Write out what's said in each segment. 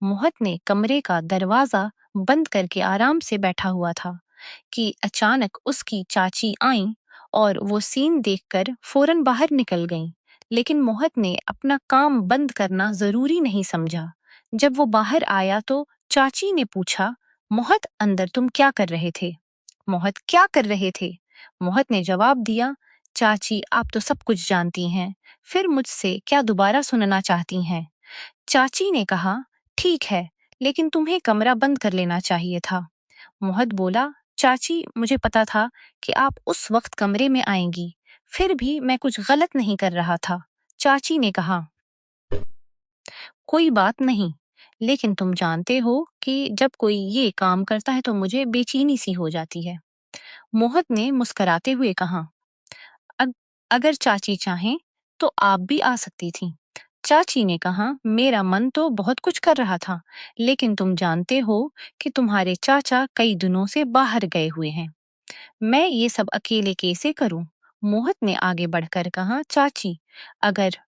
मोहत ने कमरे का दरवाजा बंद करके आराम से बैठा हुआ था कि अचानक उसकी चाची आईं और वो सीन देखकर फौरन बाहर निकल गईं। लेकिन मोहत ने अपना काम बंद करना जरूरी नहीं समझा। जब वो बाहर आया तो चाची ने पूछा, मोहत अंदर तुम क्या कर रहे थे? मोहत क्या कर रहे थे? मोहत ने जवाब दिया, चाची आप तो सब कुछ जानती हैं, फिर मुझसे क्या दोबारा सुनना चाहती हैं? चाची ने कहा, ठीक है, लेकिन तुम्हें कमरा बंद कर लेना चाहिए था। मोहत बोला, चाची मुझे पता था कि आप उस वक्त कमरे में आएंगी, फिर भी मैं कुछ गलत नहीं कर रहा था। चाची ने कहा, कोई बात नहीं, लेकिन तुम जानते हो कि जब कोई ये काम करता है तो मुझे बेचैनी सी हो जाती है। मोहत ने मुस्कुराते हुए कहा, "अग- अगर चाची चाहें तो आप भी आ सकती थी।" चाची ने कहा, मेरा मन तो बहुत कुछ कर रहा था, लेकिन तुम जानते हो कि तुम्हारे चाचा कई दिनों से बाहर गए हुए हैं। मैं ये सब अकेले कैसे करूं? मोहित ने आगे बढ़कर कहा, चाची अगर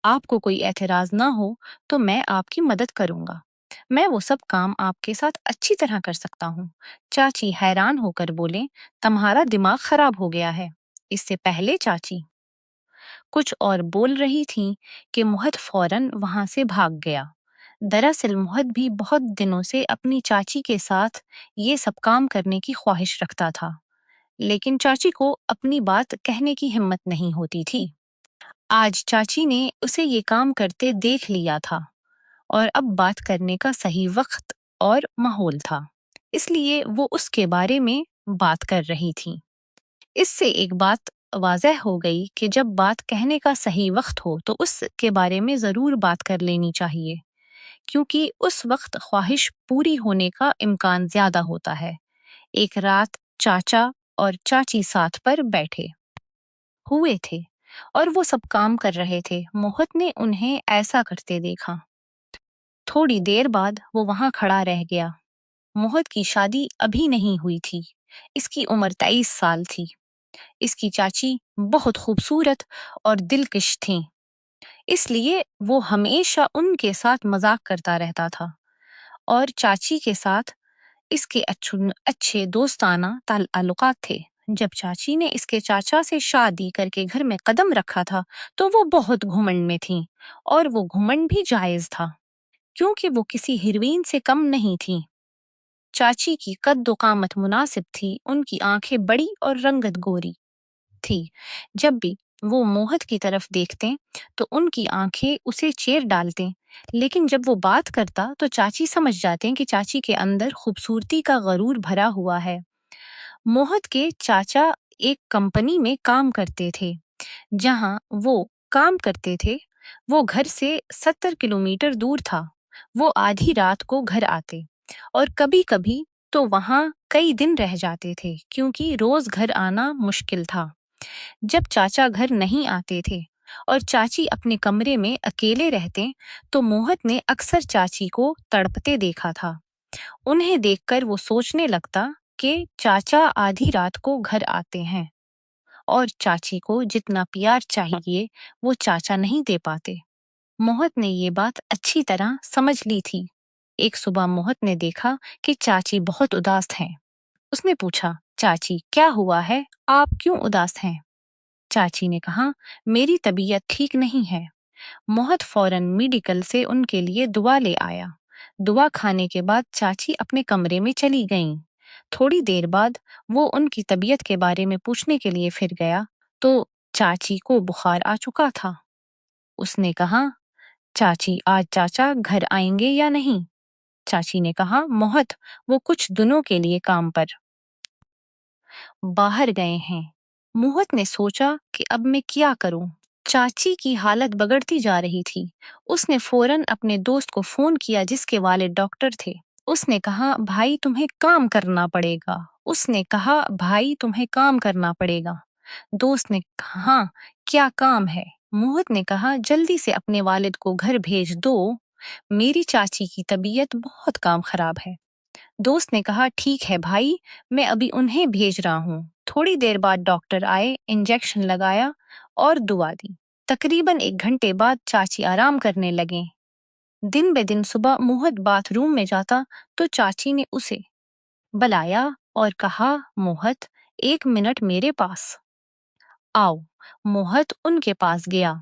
आपको कोई एतराज ना हो तो मैं आपकी मदद करूंगा। मैं वो सब काम आपके साथ अच्छी तरह कर सकता हूँ। चाची हैरान होकर बोले, तुम्हारा दिमाग खराब हो गया है। इससे पहले चाची कुछ और बोल रही थी कि मोहत फौरन वहां से भाग गया। दरअसल मोहत भी बहुत दिनों से अपनी चाची के साथ ये सब काम करने की ख्वाहिश रखता था, लेकिन चाची को अपनी बात कहने की हिम्मत नहीं होती थी। आज चाची ने उसे ये काम करते देख लिया था और अब बात करने का सही वक्त और माहौल था, इसलिए वो उसके बारे में बात कर रही थी। इससे एक बात वाज़ेह हो गई कि जब बात कहने का सही वक्त हो तो उसके बारे में ज़रूर बात कर लेनी चाहिए, क्योंकि उस वक्त ख्वाहिश पूरी होने का इम्कान ज़्यादा होता है। एक रात चाचा और चाची साथ पर बैठे हुए थे और वो सब काम कर रहे थे। मोहत ने उन्हें ऐसा करते देखा। थोड़ी देर बाद वो वहां खड़ा रह गया। मोहत की शादी अभी नहीं हुई थी। इसकी उम्र 23 साल थी। इसकी चाची बहुत खूबसूरत और दिलकश थीं, इसलिए वो हमेशा उनके साथ मजाक करता रहता था और चाची के साथ इसके अच्छे दोस्ताना ताल्लुकात थे। जब चाची ने इसके चाचा से शादी करके घर में कदम रखा था तो वो बहुत घुमंड में थी, और वो घुमंड भी जायज था क्योंकि वो किसी हीरोइन से कम नहीं थी। चाची की कद कामत मुनासिब थी, उनकी आंखें बड़ी और रंगत गोरी थी। जब भी वो मोहत की तरफ देखते तो उनकी आंखें उसे चीर डालते, लेकिन जब वो बात करता तो चाची समझ जाते कि चाची के अंदर खूबसूरती का गरूर भरा हुआ है। मोहत के चाचा एक कंपनी में काम करते थे। जहां वो काम करते थे वो घर से 70 किलोमीटर दूर था। वो आधी रात को घर आते और कभी-कभी तो वहां कई दिन रह जाते थे, क्योंकि रोज घर आना मुश्किल था। जब चाचा घर नहीं आते थे और चाची अपने कमरे में अकेले रहते तो मोहत ने अक्सर चाची को तड़पते देखा था। उन्हें देखकर वो सोचने लगता कि चाचा आधी रात को घर आते हैं और चाची को जितना प्यार चाहिए वो चाचा नहीं दे पाते। मोहत ने ये बात अच्छी तरह समझ ली थी। एक सुबह मोहत ने देखा कि चाची बहुत उदास हैं। उसने पूछा, चाची क्या हुआ है, आप क्यों उदास हैं? चाची ने कहा, मेरी तबीयत ठीक नहीं है। मोहत फौरन मेडिकल से उनके लिए दुआ ले आया। दुआ खाने के बाद चाची अपने कमरे में चली गईं। थोड़ी देर बाद वो उनकी तबीयत के बारे में पूछने के लिए फिर गया तो चाची को बुखार आ चुका था। उसने कहा, चाची आज चाचा घर आएंगे या नहीं? चाची ने कहा, मोहत वो कुछ दिनों के लिए काम पर बाहर गए हैं। मोहत ने सोचा कि अब मैं क्या करूं। चाची की हालत बिगड़ती जा रही थी। उसने फौरन अपने दोस्त को फोन किया जिसके वालिद डॉक्टर थे। उसने कहा, भाई तुम्हें काम करना पड़ेगा। उसने कहा, भाई तुम्हें काम करना पड़ेगा। दोस्त ने कहा, हाँ क्या काम है? मोहित ने कहा, जल्दी से अपने वालिद को घर भेज दो, मेरी चाची की तबीयत बहुत काम खराब है। दोस्त ने कहा, ठीक है भाई, मैं अभी उन्हें भेज रहा हूँ। थोड़ी देर बाद डॉक्टर आए, इंजेक्शन लगाया और दुआ दी। तकरीबन 1 घंटे बाद चाची आराम करने लगे। दिन ब दिन सुबह मोहत बाथरूम में जाता तो चाची ने उसे बुलाया और कहा, मोहत, 1 मिनट मेरे पास आओ। मोहत उनके पास गया।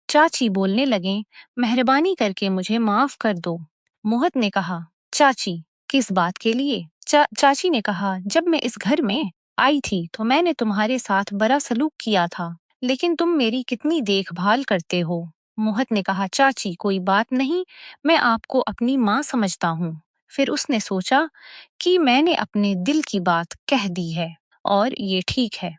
चाची बोलने लगे, मेहरबानी करके मुझे माफ कर दो। मोहत ने कहा, चाची, किस बात के लिए? चाची ने कहा, जब मैं इस घर में आई थी तो मैंने तुम्हारे साथ बड़ा सलूक किया था, लेकिन तुम मेरी कितनी देखभाल करते हो। मोहत ने कहा, चाची, कोई बात नहीं, मैं आपको अपनी माँ समझता हूँ। फिर उसने सोचा कि मैंने अपने दिल की बात कह दी है और ये ठीक है।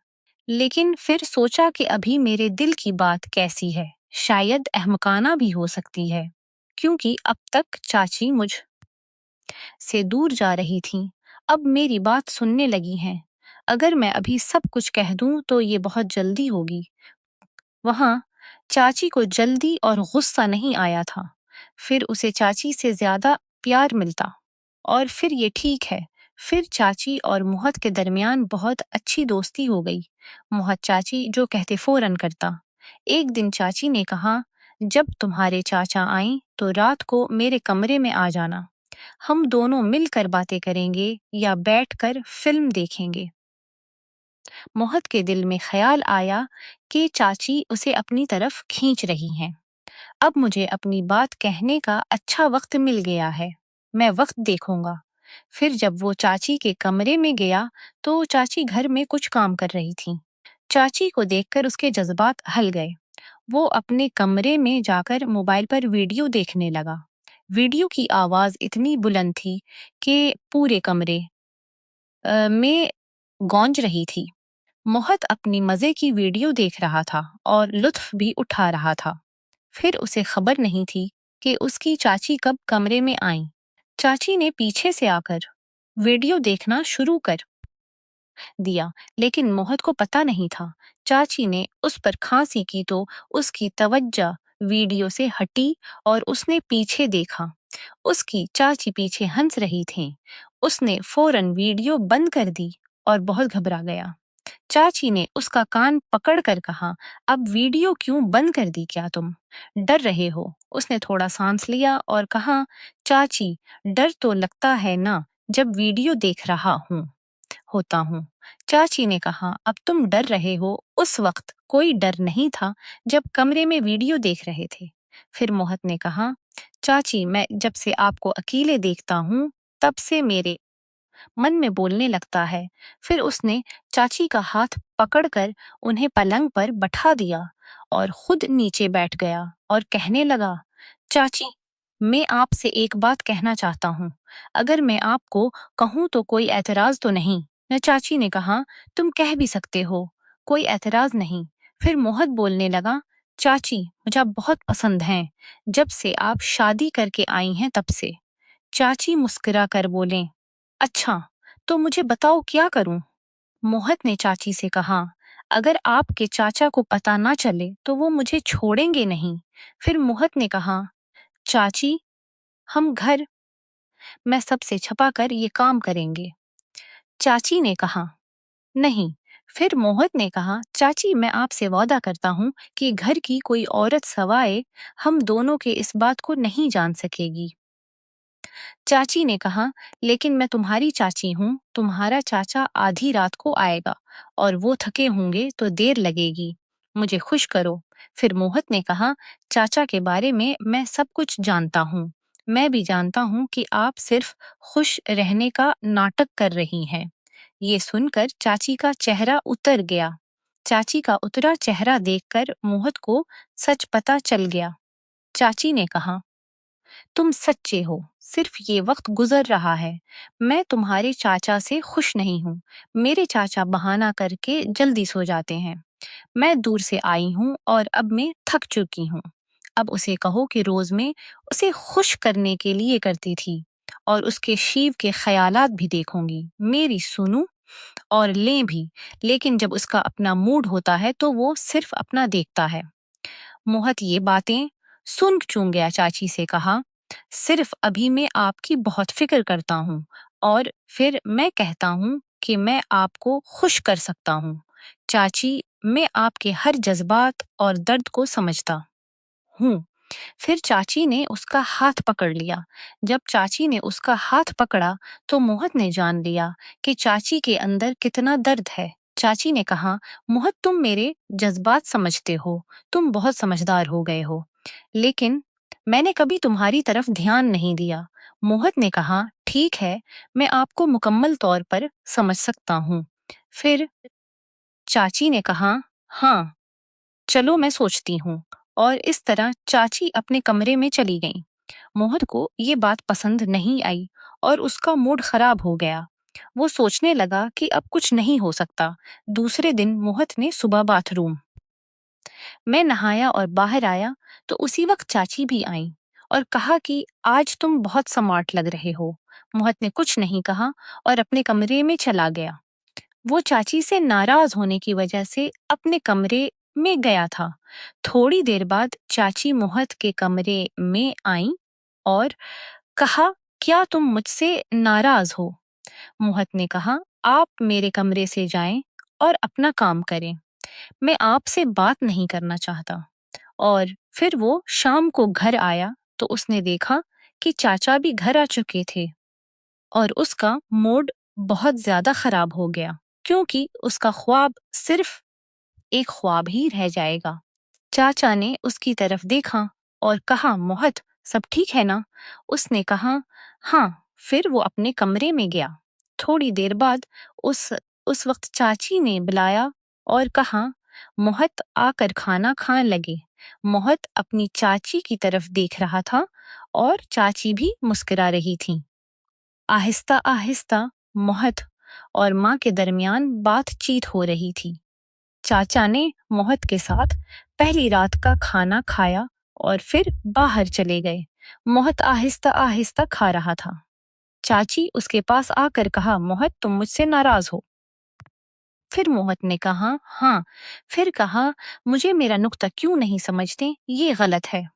लेकिन फिर सोचा कि अभी मेरे दिल की बात कैसी है, शायद अहमकाना भी हो सकती है, क्योंकि अब तक चाची मुझ से दूर जा रही थीं, अब मेरी बात सुनने लगी हैं। अगर मैं अभी सब कुछ कह दूं तो ये बहुत जल्दी होगी। वहां चाची को जल्दी और गुस्सा नहीं आया था। फिर उसे चाची से ज्यादा प्यार मिलता और फिर ये ठीक है। फिर चाची और मोहत के दरमियान बहुत अच्छी दोस्ती हो गई। मोहत चाची जो कहते फौरन करता। एक दिन चाची ने कहा, जब तुम्हारे चाचा आए तो रात को मेरे कमरे में आ जाना। हम दोनों मिलकर बातें करेंगे या बैठकर फिल्म देखेंगे। मोहत के दिल में ख्याल आया कि चाची उसे अपनी तरफ खींच रही हैं। अब मुझे अपनी बात कहने का अच्छा वक्त मिल गया है। मैं वक्त देखूंगा। फिर जब वो चाची के कमरे में गया तो चाची घर में कुछ काम कर रही थी। चाची को देखकर उसके जज्बात हल गए। वो अपने कमरे में जाकर मोबाइल पर वीडियो देखने लगा। वीडियो की आवाज इतनी बुलंद थी कि पूरे कमरे में गूंज रही थी। मोहत अपनी मजे की वीडियो देख रहा था और लुत्फ भी उठा रहा था। फिर उसे खबर नहीं थी कि उसकी चाची कब कमरे में आई। चाची ने पीछे से आकर वीडियो देखना शुरू कर दिया, लेकिन मोहत को पता नहीं था। चाची ने उस पर खांसी की तो उसकी तवज्जो वीडियो से हटी और उसने पीछे देखा। उसकी चाची पीछे हंस रही थी। उसने फौरन वीडियो बंद कर दी और बहुत घबरा गया। चाची ने उसका कान पकड़कर कहा, अब वीडियो क्यों बंद कर दी? क्या तुम डर रहे हो? उसने थोड़ा सांस लिया और कहा, चाची, डर तो लगता है ना जब वीडियो देख रहा होता हूँ। चाची ने कहा, अब तुम डर रहे हो, उस वक्त कोई डर नहीं था जब कमरे में वीडियो देख रहे थे। फिर मोहत ने कहा, चाची, मैं जब से आपको अकेले देखता हूँ तब से मेरे मन में बोलने लगता है। फिर उसने चाची का हाथ पकड़कर उन्हें पलंग पर बैठा दिया और खुद नीचे बैठ गया और कहने लगा, चाची, मैं आपसे एक बात कहना चाहता हूँ। अगर मैं आपको कहूँ तो कोई एतराज तो नहीं? न चाची ने कहा, तुम कह भी सकते हो, कोई एतराज नहीं। फिर मोहत बोलने लगा, चाची, मुझे आप बहुत पसंद हैं, जब से आप शादी करके आई हैं तब से। चाची मुस्कुरा कर बोले, अच्छा, तो मुझे बताओ क्या करूं? मोहत ने चाची से कहा, अगर आपके चाचा को पता ना चले तो वो मुझे छोड़ेंगे नहीं। फिर मोहत ने कहा, चाची, हम घर में सबसे छुपा कर ये काम करेंगे। चाची ने कहा, नहीं। फिर मोहत ने कहा, चाची, मैं आपसे वादा करता हूँ कि घर की कोई औरत सवाए हम दोनों के इस बात को नहीं जान सकेगी। चाची ने कहा, लेकिन मैं तुम्हारी चाची हूँ, तुम्हारा चाचा आधी रात को आएगा और वो थके होंगे तो देर लगेगी, मुझे खुश करो। फिर मोहत ने कहा, चाचा के बारे में मैं सब कुछ जानता हूँ। मैं भी जानता हूँ कि आप सिर्फ खुश रहने का नाटक कर रही हैं। ये सुनकर चाची का चेहरा उतर गया। चाची का उतरा चेहरा देखकर मोहत को सच पता चल गया। चाची ने कहा, तुम सच्चे हो, सिर्फ ये वक्त गुजर रहा है। मैं तुम्हारे चाचा से खुश नहीं हूँ। मेरे चाचा बहाना करके जल्दी सो जाते हैं। मैं दूर से आई हूँ और अब मैं थक चुकी हूँ। अब उसे कहो कि रोज मैं उसे खुश करने के लिए करती थी और उसके शिव के ख्यालात भी देखूंगी। मेरी सुनू और लें भी, लेकिन जब उसका अपना मूड होता है तो वो सिर्फ अपना देखता है। मोहत ये बातें सुन चूक गया। चाची से कहा, सिर्फ अभी मैं आपकी बहुत फिक्र करता हूँ और फिर मैं कहता हूँ कि मैं आपको खुश कर सकता हूँ। चाची, मैं आपके हर जज्बात और दर्द को समझता हूँ। फिर चाची ने उसका हाथ पकड़ लिया। जब चाची ने उसका हाथ पकड़ा तो मोहत ने जान लिया कि चाची के अंदर कितना दर्द है। चाची ने कहा, मोहत तुम मेरे जज्बात समझते हो, तुम बहुत समझदार हो गए हो, लेकिन मैंने कभी तुम्हारी तरफ ध्यान नहीं दिया। मोहत ने कहा, ठीक है, मैं आपको मुकम्मल तौर पर समझ सकता हूँ। फिर चाची ने कहा, हाँ, चलो मैं सोचती हूँ। और इस तरह चाची अपने कमरे में चली गई। मोहत को ये बात पसंद नहीं आई और उसका मूड खराब हो गया। वो सोचने लगा कि अब कुछ नहीं हो सकता। दूसरे दिन मोहत ने सुबह बाथरूम मैं नहाया और बाहर आया तो उसी वक्त चाची भी आई और कहा कि आज तुम बहुत स्मार्ट लग रहे हो। मोहत ने कुछ नहीं कहा और अपने कमरे में चला गया। वो चाची से नाराज होने की वजह से अपने कमरे में गया था। थोड़ी देर बाद चाची मोहत के कमरे में आई और कहा, क्या तुम मुझसे नाराज हो? मोहत ने कहा, आप मेरे कमरे से जाएं और अपना काम करें। मैं आपसे बात नहीं करना चाहता। और फिर वो शाम को घर आया तो उसने देखा कि चाचा भी घर आ चुके थे और उसका मूड बहुत ज्यादा खराब हो गया, क्योंकि उसका ख्वाब सिर्फ एक ख्वाब ही रह जाएगा। चाचा ने उसकी तरफ देखा और कहा, मोहत सब ठीक है ना? उसने कहा, हाँ। फिर वो अपने कमरे में गया। थोड़ी देर बाद उस उस वक्त चाची ने बुलाया और कहा, मोहत आकर खाना खाने लगे। मोहत अपनी चाची की तरफ देख रहा था और चाची भी मुस्कुरा रही थी। आहिस्ता आहिस्ता मोहत और माँ के दरमियान बातचीत हो रही थी। चाचा ने मोहत के साथ पहली रात का खाना खाया और फिर बाहर चले गए। मोहत आहिस्ता आहिस्ता खा रहा था। चाची उसके पास आकर कहा, मोहत तुम मुझसे नाराज हो? फिर मोहत ने कहा, हाँ। फिर कहा, मुझे मेरा नुक्ता क्यों नहीं समझते, ये गलत है।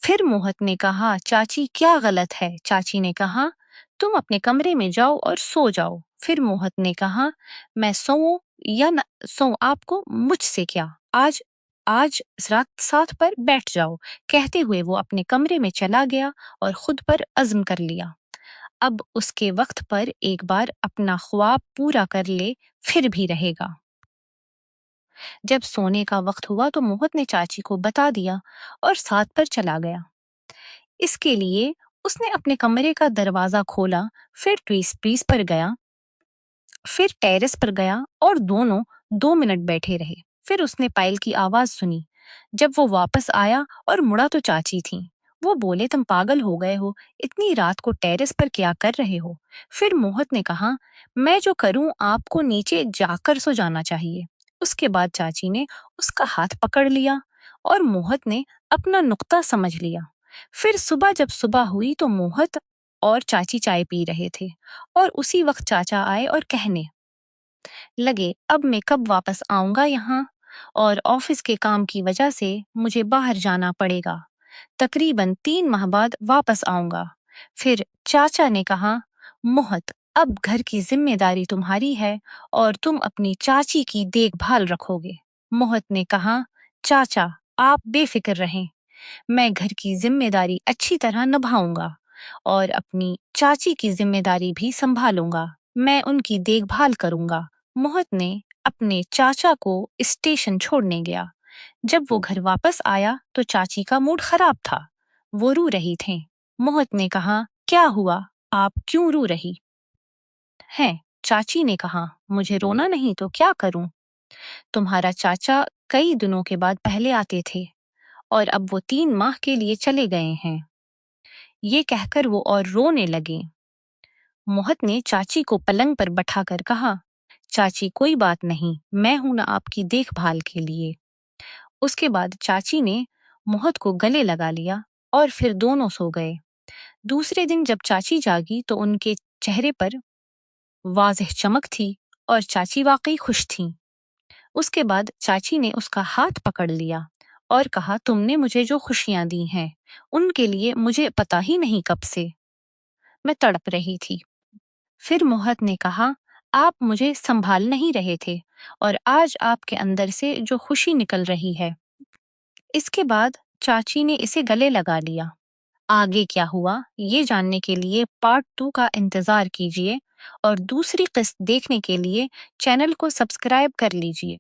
फिर मोहत ने कहा, चाची क्या गलत है? चाची ने कहा, तुम अपने कमरे में जाओ और सो जाओ। फिर मोहत ने कहा, मैं सोऊं या न सोऊं, आपको मुझसे क्या? आज आज रात साथ पर बैठ जाओ। कहते हुए वो अपने कमरे में चला गया और खुद पर अज़्म कर लिया, अब उसके वक्त पर एक बार अपना ख्वाब पूरा कर ले, फिर भी रहेगा। जब सोने का वक्त हुआ तो मोहत ने चाची को बता दिया और साथ पर चला गया। इसके लिए उसने अपने कमरे का दरवाजा खोला, फिर ट्वीस पर गया, फिर टेरेस पर गया और दोनों 2 मिनट बैठे रहे। फिर उसने पायल की आवाज सुनी। जब वो वापस आया और मुड़ा तो चाची थी। वो बोले, तुम पागल हो गए हो, इतनी रात को टेरेस पर क्या कर रहे हो? फिर मोहत ने कहा, मैं जो करूं आपको नीचे जाकर सो जाना चाहिए। उसके बाद चाची ने उसका हाथ पकड़ लिया और मोहत ने अपना नुक्ता समझ लिया। फिर सुबह जब सुबह हुई तो मोहत और चाची चाय पी रहे थे और उसी वक्त चाचा आए और कहने लगे, अब मैं कब वापस आऊंगा यहाँ? और ऑफिस के काम की वजह से मुझे बाहर जाना पड़ेगा। तकरीबन 3 माह बाद वापस आऊंगा। फिर चाचा ने कहा, मोहत अब घर की जिम्मेदारी तुम्हारी है और तुम अपनी चाची की देखभाल रखोगे। मोहत ने कहा, चाचा आप बेफिक्र रहें, मैं घर की जिम्मेदारी अच्छी तरह निभाऊंगा और अपनी चाची की जिम्मेदारी भी संभालूंगा। मैं उनकी देखभाल करूंगा। मोहत ने अपने चाचा को स्टेशन छोड़ने गया। जब वो घर वापस आया तो चाची का मूड खराब था। वो रो रही थी। मोहत ने कहा, क्या हुआ? आप क्यों रो रही हैं? चाची ने कहा, मुझे रोना नहीं तो क्या करूं? तुम्हारा चाचा कई दिनों के बाद पहले आते थे और अब वो 3 माह के लिए चले गए हैं। ये कहकर वो और रोने लगे। मोहत ने चाची को पलंग पर बैठाकर कहा, चाची कोई बात नहीं, मैं हूं ना आपकी देखभाल के लिए। उसके बाद चाची ने मोहत को गले लगा लिया और फिर दोनों सो गए। दूसरे दिन जब चाची जागी तो उनके चेहरे पर वाज़ेह चमक थी और चाची वाकई खुश थी। उसके बाद चाची ने उसका हाथ पकड़ लिया और कहा, तुमने मुझे जो खुशियां दी हैं उनके लिए मुझे पता ही नहीं कब से मैं तड़प रही थी। फिर मोहत ने कहा, आप मुझे संभाल नहीं रहे थे और आज आपके अंदर से जो खुशी निकल रही है। इसके बाद चाची ने इसे गले लगा लिया। आगे क्या हुआ ये जानने के लिए पार्ट 2 का इंतजार कीजिए और दूसरी किस्त देखने के लिए चैनल को सब्सक्राइब कर लीजिए।